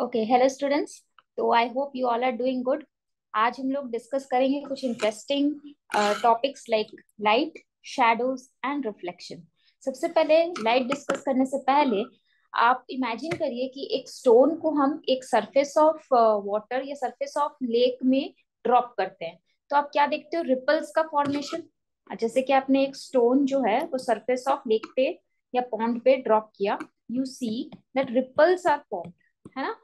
Okay, hello students. तो I hope you all are doing good. आज हम लोग डिस्कस करेंगे कुछ interesting topics like light, shadows and reflection. सबसे पहले लाइट डिस्कस करने से पहले आप इमेजिन करिए कि एक स्टोन को हम एक सरफेस ऑफ वाटर या सरफेस ऑफ लेक में ड्रॉप करते हैं। तो आप क्या देखते हो? रिपल्स का फॉर्मेशन। जैसे कि आपने एक स्टोन जो है वो सरफेस ऑफ लेक पे या पॉन्ड पे ड्रॉप किया, you see that ripples are form, है ना?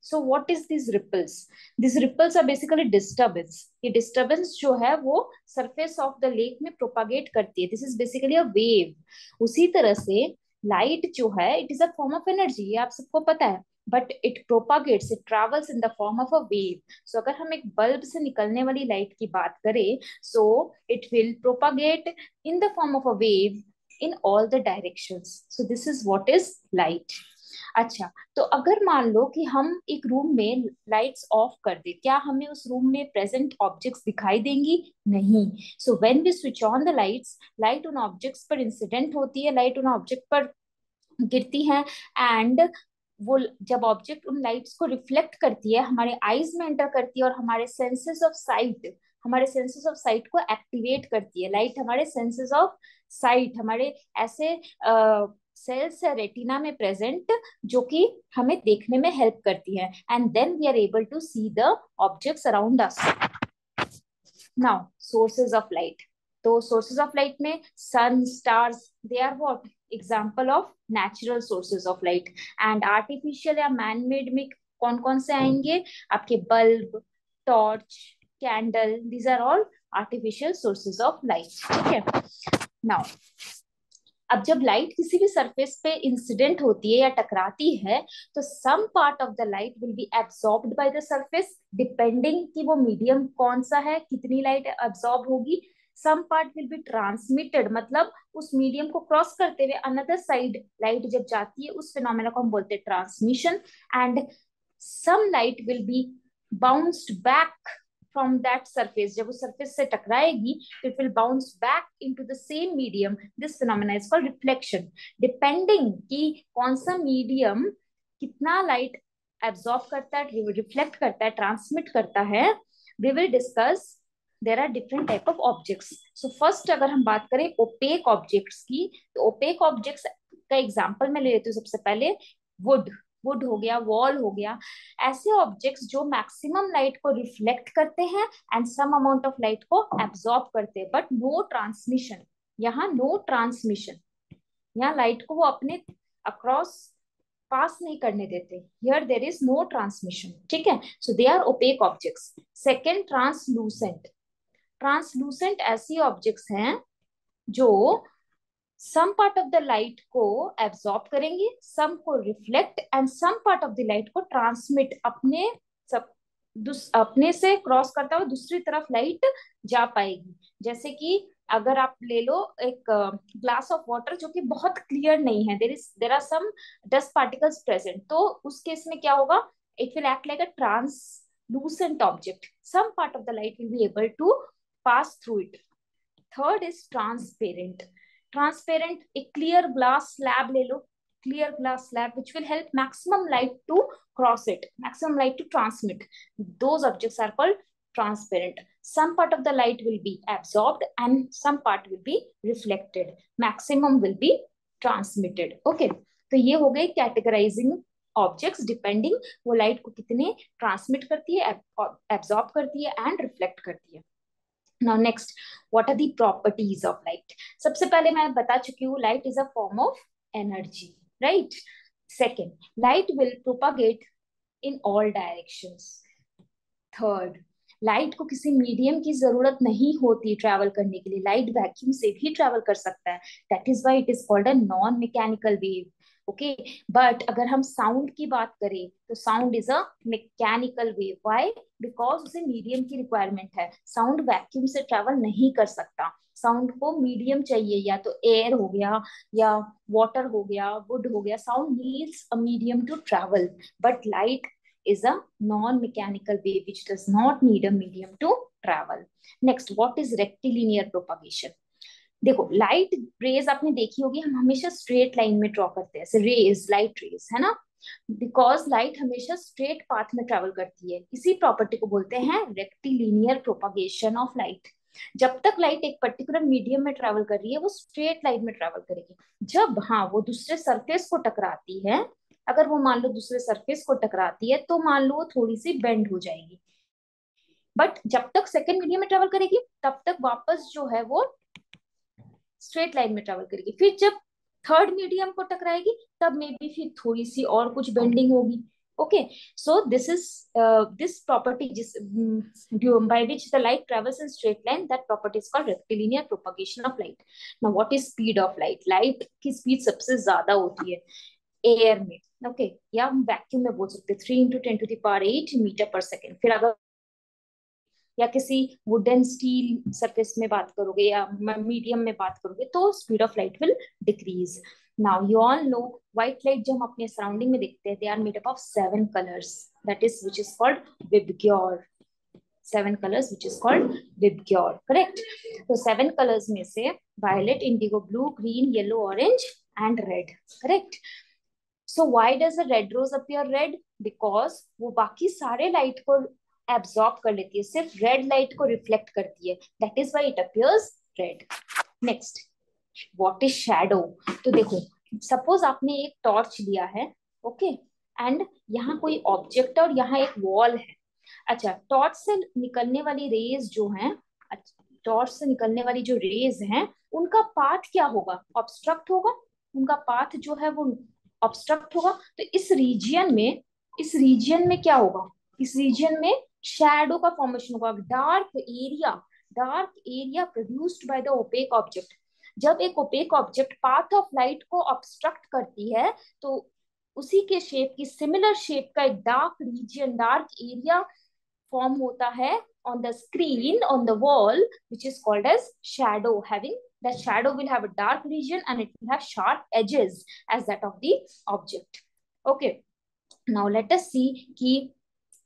So what is this ripples? This ripples are basically disturbance. ये डिस्टर्बेंस जो है वो सरफेस ऑफ द लेक में प्रोपागेट करती है। This is basically a wave. उसी तरह से लाइट जो है it is a form of energy, ये आप सबको पता है। But it propagates, it travels in the form of a wave. So अगर हम एक बल्ब से निकलने वाली लाइट की बात करें, सो it will propagate in the form of a wave in all the directions. So this is what is light. अच्छा, तो अगर मान लो कि हम एक रूम में लाइट्स ऑफ कर दे, क्या हमें उस रूम में प्रेजेंट ऑब्जेक्ट्स दिखाई देंगी? नहीं। So when we switch on the lights, light उन ऑब्जेक्ट्स पर इंसिडेंट होती है, लाइट उन ऑब्जेक्ट पर गिरती है। एंड वो जब ऑब्जेक्ट उन लाइट्स को रिफ्लेक्ट करती है, हमारे आईज में एंटर करती है और हमारे सेंसेस ऑफ साइट को एक्टिवेट करती है। लाइट हमारे सेंसेस ऑफ साइट, हमारे ऐसे सेल्स है रेटिना में प्रेजेंट जो कि हमें देखने में हेल्प करती है। And then we are able to see the objects around us. Now sources of light. तो सोर्सेज ऑफ लाइट में sun, stars, they are what example of natural sources of light. And artificial या man made में कौन कौन से आएंगे? आपके bulb, torch, candle, these are all artificial sources of light. ठीक है। नाउ अब जब लाइट किसी भी सरफेस पे इंसिडेंट होती है या टकराती है, तो some part of the light will be absorbed by the surface, depending कि वो मीडियम कौन सा है, कितनी लाइट एब्सॉर्ब होगी। Some part will be transmitted, मतलब उस मीडियम को क्रॉस करते हुए अनदर साइड लाइट जब जाती है, उस फिनोमेना को हम बोलते हैं transmission. And some light will be bounced back from that surface, जब उस सरफेस से टकराएगी तो it will bounce back into the same medium. This phenomena is called reflection. Depending कि कौन सा मीडियम कितना लाइट एब्जॉर्ब करता है, रिफ्लेक्ट करता है, ट्रांसमिट करता है, we will discuss. There are different type of objects. So first अगर हम बात करें opaque objects की, तो opaque objects का एग्जांपल मैं ले लेती हूँ सबसे पहले। वुड, वुड हो गया, वॉल हो गया, ऐसे ऑब्जेक्ट्स जो मैक्सिमम लाइट को रिफ्लेक्ट करते हैं and some amount of light को एब्जॉर्ब करते हैं, बट नो ट्रांसमिशन। यहाँ नो ट्रांसमिशन, यहाँ लाइट को वो अपने अक्रॉस पास नहीं करने देते। Here there is no transmission. ठीक है। So they are opaque objects. Second, translucent. Translucent ऐसी ऑब्जेक्ट्स हैं जो some part of the light को एब्सॉर्ब करेंगे, सम को reflect and some part of the light को ट्रांसमिट, अपने सब अपने से क्रॉस करता हुआ दूसरी तरफ लाइट जा पाएगी। जैसे कि अगर आप ले लो एक ग्लास ऑफ वाटर जो कि बहुत क्लियर नहीं है, there are some dust particles present, तो उस केस में क्या होगा? It will act like a translucent object, some part of the light will be able to pass through it. Third is transparent. Transparent, एक clear glass slab ले लो, clear glass slab which will help maximum light to cross it, maximum light to transmit. Those objects are called transparent. Some part of the light will be absorbed and some part will be reflected. Maximum will be transmitted. Okay, तो ये हो गई categorising objects, depending वो light को कितने transmit करती है, absorb करती है एंड रिफ्लेक्ट करती है। Now next, what are the properties of light? सबसे पहले मैं बता चुकी हूँ light is a form of energy, right? Second, light will propagate in all directions. Third, light को किसी मीडियम की जरूरत नहीं होती ट्रैवल करने के लिए, लाइट वैक्यूम से भी ट्रैवल कर सकता है। That is why it is called a non mechanical wave. Okay, but अगर हम साउंड की बात करें तो sound is a mechanical wave. Why? Because उसे मीडियम की रिक्वायरमेंट है। साउंड वैक्यूम से ट्रैवल नहीं कर सकता, साउंड को मीडियम चाहिए, या तो एयर हो गया या वाटर हो गया, वुड हो गया। Sound needs a medium to travel, but light is a non-mechanical wave which does not need a medium to travel. Next, what is rectilinear propagation? देखो, लाइट रेज आपने देखी होगी, हम हमेशा स्ट्रेट लाइन में ड्रॉ करते हैं, रेज, लाइट रेज, है ना? बिकॉज लाइट हमेशा स्ट्रेट पाथ में ट्रेवल करती है, इसी प्रॉपर्टी को बोलते हैं रेक्टिलिनियर प्रोपागेशन ऑफ लाइट। जब तक लाइट एक पर्टिकुलर मीडियम में ट्रेवल कर रही है वो स्ट्रेट लाइन में ट्रेवल करेगी। जब हाँ वो दूसरे सरफेस को टकराती है, अगर वो मान लो दूसरे सरफेस को टकराती है तो मान लो वो थोड़ी सी बेंड हो जाएगी, बट जब तक सेकेंड मीडियम में ट्रेवल करेगी तब तक वापस जो है वो स्ट्रेट लाइन में ट्रेवल करेगी। फिर जब थर्ड मीडियम को टकराएगी तब मे बी फिर थोड़ी सी और कुछ बेंडिंग होगी। Okay, so this is this property जिस by which the light travels in straight line, that property is called rectilinear propagation of light. Now what is speed of light? Light की speed सबसे ज्यादा होती है air में, okay या हम vacuum में बोल सकते हैं 3 × 10⁸ मीटर पर सेकेंड। फिर अगर या किसी वुडन स्टील सरफेस में बात करोगे या मीडियम में बात करोगे तो speed of light will decrease. Now you all know white light जो हम अपने सराउंडिंग में देखते हैं, they are made up of 7 colours, that is which is called VIBGYOR. 7 colours which is called VIBGYOR, correct. तो 7 कलर्स में से violet, indigo blue, green, yellow, orange and red, correct. So why does the red rose appear red? Because वो बाकी सारे light को absorb कर लेती है, सिर्फ रेड लाइट को रिफ्लेक्ट करती है, that is why it appears red. Next, what is shadow? तो देखो, सपोज आपने एक टॉर्च लिया है, ओके, एंड यहाँ कोई ऑब्जेक्ट और यहाँ एक वॉल है। अच्छा, टॉर्च से निकलने वाली रेज जो है, टॉर्च से निकलने वाली जो रेज हैं उनका पाथ क्या होगा? ऑब्स्ट्रक्ट होगा, उनका पाथ जो है वो ऑब्स्ट्रक्ट होगा। तो इस रीजियन में क्या होगा? इस रीजियन में शैडो का फॉर्मेशन होगा, dark area produced by the opaque object. जब एक opaque object path of light को ऑब्स्ट्रक्ट करती है तो उसी के शेप की, सिमिलर शेप का एक dark region, dark area form होता है on the screen, on the wall, which is called as shadow. Having that shadow will have a dark region and it will have sharp edges as that of the object. Okay, now let us see कि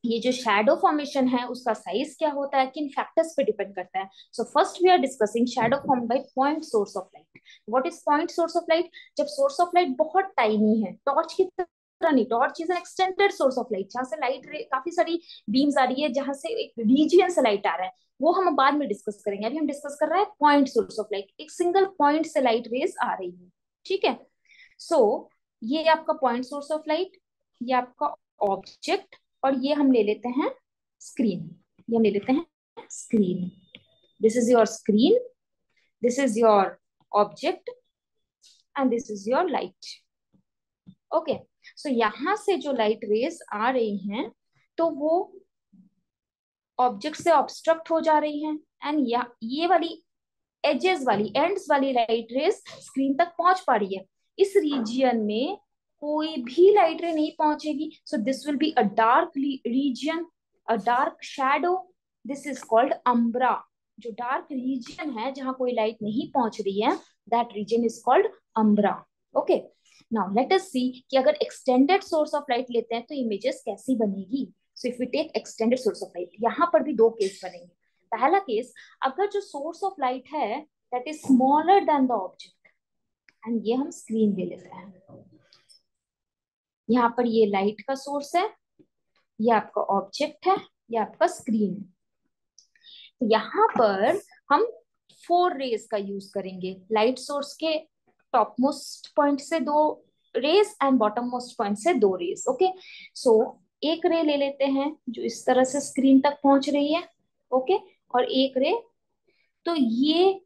ये जो shadow formation है उसका size क्या होता है, किन factors पे डिपेंड करता है। So first we are discussing shadow form by point source of light. What is point source of light? जब सोर्स ऑफ लाइट बहुत टाइनी है, टॉर्च की तरह नहीं, torch is an extended source of light, जहां से लाइट काफी सारी बीम्स आ रही है, जहां से एक रीजियन से लाइट आ रहा है, वो हम बाद में डिस्कस करेंगे। अभी हम डिस्कस कर रहे हैं पॉइंट सोर्स ऑफ लाइट, एक सिंगल पॉइंट से लाइट रेज आ रही है, ठीक है। सो ये आपका पॉइंट सोर्स ऑफ लाइट, ये आपका ऑब्जेक्ट, और ये हम ले लेते हैं स्क्रीन, ये हम ले लेते हैं screen. This is your screen, this is your object and this is your light. Okay, so यहां से जो लाइट रेज आ रही हैं तो वो ऑब्जेक्ट से ऑब्स्ट्रक्ट हो जा रही हैं, एंड ये वाली एजेस वाली, एंड्स वाली लाइट रेज स्क्रीन तक पहुंच पा रही है। इस रीजियन में कोई भी लाइट रे नहीं पहुंचेगी, so this will be a dark region, a dark shadow. This is called umbra. जो डार्क रीजियन है जहां कोई लाइट नहीं पहुंच रही है, that region is called umbra. Okay, now let us see कि अगर एक्सटेंडेड सोर्स ऑफ लाइट लेते हैं तो इमेजेस कैसी बनेगी। So if we take extended source of light, यहां पर भी दो केस बनेंगे। पहला केस, अगर जो सोर्स ऑफ लाइट है that is smaller than the object, and ये हम स्क्रीन ले लेते हैं। यहाँ पर ये लाइट का सोर्स है, ये आपका ऑब्जेक्ट है, ये आपका स्क्रीन है। तो यहाँ पर हम 4 रेज का यूज करेंगे, लाइट सोर्स के टॉप मोस्ट पॉइंट से 2 rays and bottom most point से 2 रेज। ओके, सो एक रे ले लेते हैं जो इस तरह से स्क्रीन तक पहुंच रही है, ओके, और एक रे, तो ये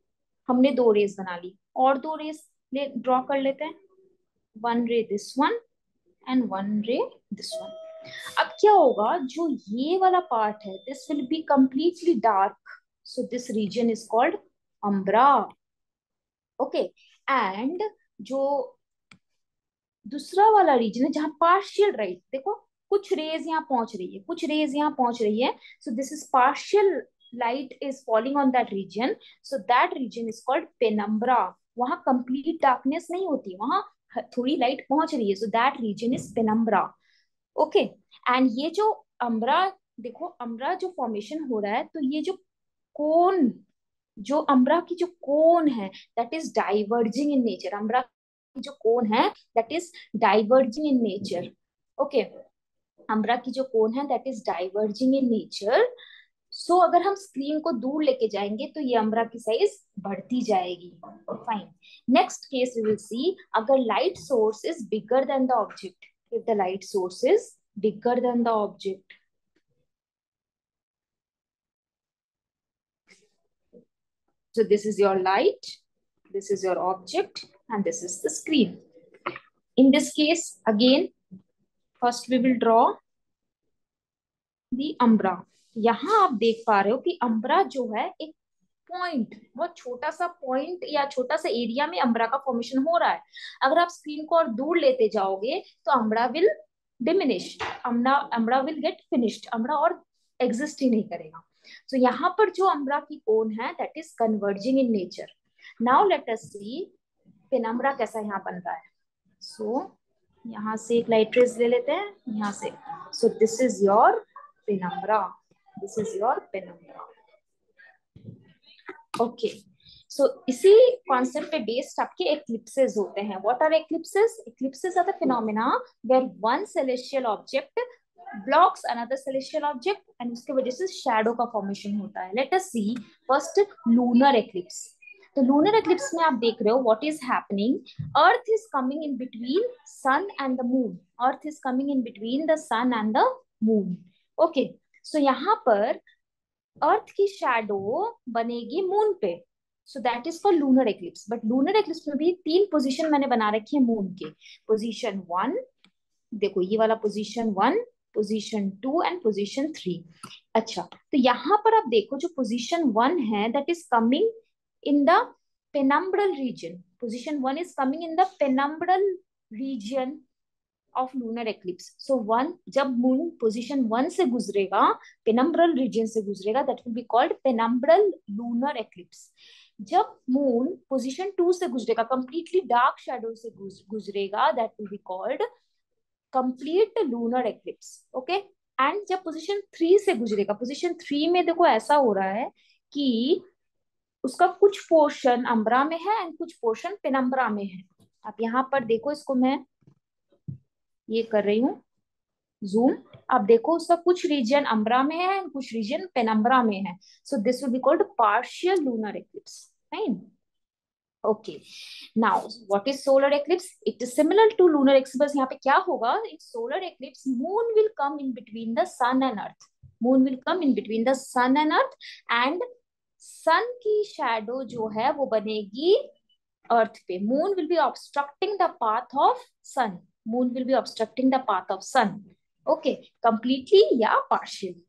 हमने 2 रेज बना ली, और 2 रेज ड्रॉ कर लेते हैं, 1 रे दिस वन एंड 1 रे दिस वन। अब क्या होगा, जो ये वाला पार्ट है this will be completely dark, so this region is called umbra. Okay, and जो दूसरा वाला रीजन है जहां पार्शियल राइट, देखो कुछ रेज यहाँ पहुंच रही है, कुछ रेज यहाँ पहुंच रही है, so this is partial light is falling on that region, so that region is called penumbra. वहां कंप्लीट डार्कनेस नहीं होती, वहां थोड़ी लाइट पहुंच रही है, so that region is penumbra. Okay, and ये जो अम्ब्रा, देखो अम्ब्रा जो फॉर्मेशन हो रहा है, तो ये जो कोन, जो अम्ब्रा की जो कोन है that is diverging in nature, umbra की जो कोन है that is diverging in nature. Okay, umbra की जो कोन है that is diverging in nature. So अगर हम स्क्रीन को दूर लेके जाएंगे तो ये अम्ब्रा की साइज बढ़ती जाएगी। Fine. Next case we will see, अगर light source is bigger than the object, if the light source is bigger than the object, so this is your light, this is your object, and this is the screen. In this case again, first we will draw the umbra. यहाँ आप देख पा रहे हो कि umbra जो है एक पॉइंट, बहुत छोटा सा पॉइंट या छोटा सा एरिया में अम्ब्रा का फॉर्मेशन हो रहा है। अगर आप स्क्रीन को और दूर लेते जाओगे तो umbra will diminish, umbra will get finished, umbra और एग्जिस्ट ही नहीं करेगा। सो यहाँ पर जो अम्ब्रा की कोन है that is converging in nature. Now let us see penumbra कैसा यहाँ बन रहा है। सो यहाँ से एक लाइट रेज ले लेते हैं यहाँ से। So this is your penumbra, this is your penumbra. Okay, so इसी कॉन्सेप्ट पे बेस्ड आपके एक्लिप्सेस होते हैं। What are eclipses? Eclipses are the phenomena where one celestial object blocks another celestial object and उसके वजह से शैडो का formation होता है। Let us see first lunar eclipse. तो लूनर एक्लिप्स में आप देख रहे हो what is happening, earth is coming in between sun and the moon, earth is coming in between the sun and the moon. Okay, so यहाँ पर earth की shadow बनेगी मून पे, so that is for lunar eclipse. But lunar eclipse में भी तीन position मैंने बना रखी है मून के। पोजीशन 1, देखो ये वाला पोजीशन 1, पोजीशन 2 एंड पोजीशन 3। अच्छा, तो यहाँ पर आप देखो जो पोजीशन 1 है that is coming in the penumbral region, position 1 is coming in the penumbral region of lunar eclipse. So one, जब मून पोजीशन 1 से गुजरेगा, पेनम्ब्रल रीजन से गुजरेगा, that will be called penumbral lunar eclipse. जब moon position 2 से गुजरेगा, completely dark shadow से गुजरेगा, that will be called complete lunar eclipse. Okay, and जब पोजीशन 3 से गुजरेगा, पोजीशन 3 में देखो ऐसा हो रहा है कि उसका कुछ पोर्शन अम्ब्रा में है एंड कुछ पोर्शन पेनम्ब्रा में है। आप यहाँ पर देखो, इसको मैं ये कर रही हूँ जूम, आप देखो उसका कुछ रीजन अम्ब्रा में है एंड कुछ रीजन पेनम्ब्रा में है। So this will be called partial lunar eclipse. Fine. Okay, now what is solar eclipse? It is similar to lunar eclipse, बस यहाँ पे क्या होगा, in solar eclipse moon will come in between the sun and earth, moon will come in between the sun and earth and sun की shadow जो है वो बनेगी अर्थ पे। Moon will be obstructing the path of sun, moon will be obstructing the path of sun. Okay, completely या partially.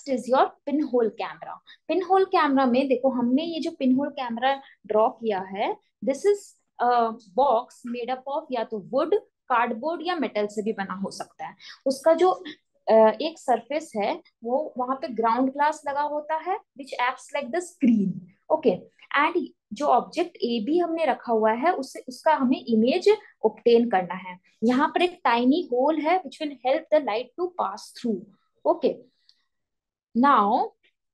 Is your pin hole camera. Pin hole camera में देखो हमने ये जो पिन होल कैमरा ड्रॉ किया है, this is box made up of या तो वुड, कार्डबोर्ड या मेटल से भी बना हो सकता है। उसका जो एक सरफेस है वो वहां पे ग्राउंड ग्लास लगा होता है which acts like the screen. Okay, and जो ऑब्जेक्ट ए बी हमने रखा हुआ है उससे उसका हमें इमेज ऑब्टेन करना है। यहाँ पर एक टाइनी होल है which will help the light to pass through. Okay, now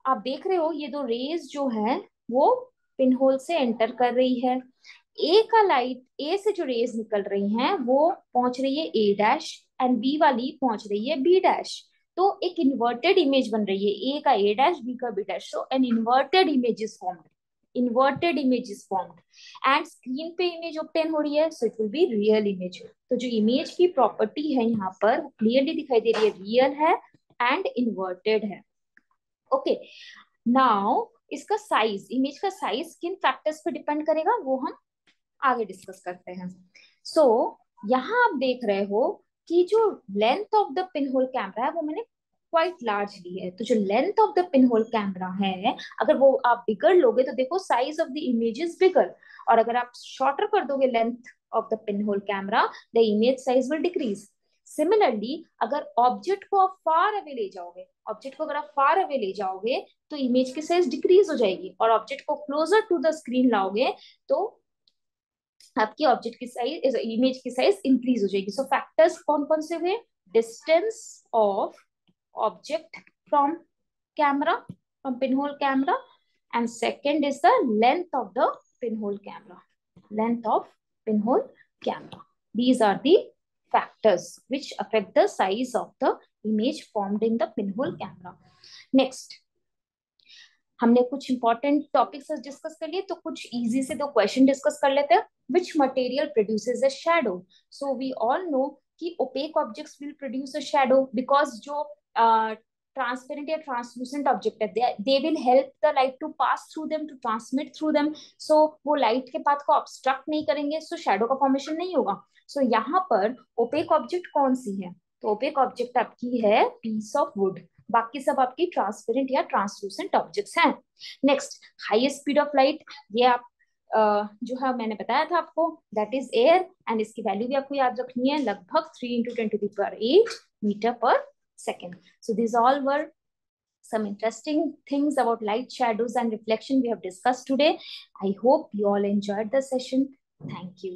आप देख रहे हो ये दो रेज जो है वो पिन होल से एंटर कर रही है। ए का लाइट, ए से जो रेज निकल रही हैं वो पहुंच रही है ए डैश एंड बी वाली पहुंच रही है बी डैश। तो एक इन्वर्टेड इमेज बन रही है, ए का ए डैश बी का B dash. So an inverted image is formed, inverted image is formed and screen पे इमेज ऑब्टेन हो रही है, so it will be real image. तो जो इमेज की प्रॉपर्टी है यहाँ पर क्लियरली दिखाई दे रही है, रियल है एंड इन्वर्टेड है। ओके, नाउ इसका साइज, इमेज का साइज किन फैक्टर्स पे डिपेंड करेगा वो हम आगे डिस्कस करते हैं। सो यहाँ आप देख रहे हो कि जो length of the pin hole camera है वो मैंने क्वाइट लार्ज ली है। तो जो length of the pin hole camera है, अगर वो आप बिगर लोगे तो देखो size of the image is bigger, और अगर आप शॉर्टर कर दोगे length of the pin hole camera, the image size will decrease. Similarly अगर ऑब्जेक्ट को आप फार अवे ले जाओगे, ऑब्जेक्ट को अगर आप फार अवे ले जाओगे तो इमेज की साइज डिक्रीज हो जाएगी, और ऑब्जेक्ट को क्लोजर टू द स्क्रीन लाओगे तो आपकी ऑब्जेक्ट की साइज, इमेज की साइज इंक्रीज हो जाएगी। सो फैक्टर्स कौन कौन से हुए? Distance of object from camera, from pinhole camera, and second is the length of the pinhole camera, length of pinhole camera. These are the factors which affect the size of the image formed in the pinhole camera. Next, हमने कुछ important topics discuss कर लिए, तो कुछ easy से दो question discuss कर लेते हैं. Which material produces a shadow? So we all know कि opaque objects will produce a shadow because जो ट्रांसपेरेंट या ट्रांसलूसेंट ऑब्जेक्ट है, they will help the light to pass through them, to transmit through them. So वो light के path को obstruct नहीं करेंगे, सो shadow का फॉर्मेशन नहीं होगा. सो यहाँ पर ओपेक ऑब्जेक्ट कौन सी है? तो ओपेक ऑब्जेक्ट आपकी है पीस ऑफ वुड. बाकी सब आपकी ट्रांसपेरेंट या ट्रांसलूसेंट ऑब्जेक्ट्स हैं. Next, highest speed of light, ये आप जो है मैंने बताया था आपको, दैट इज एयर, एंड इसकी वैल्यू भी आपको याद रखनी है, लगभग 3 × 10⁸ मीटर पर second. So these all were some interesting things about light, shadows, and reflection we have discussed today. I hope you all enjoyed the session. Thank you.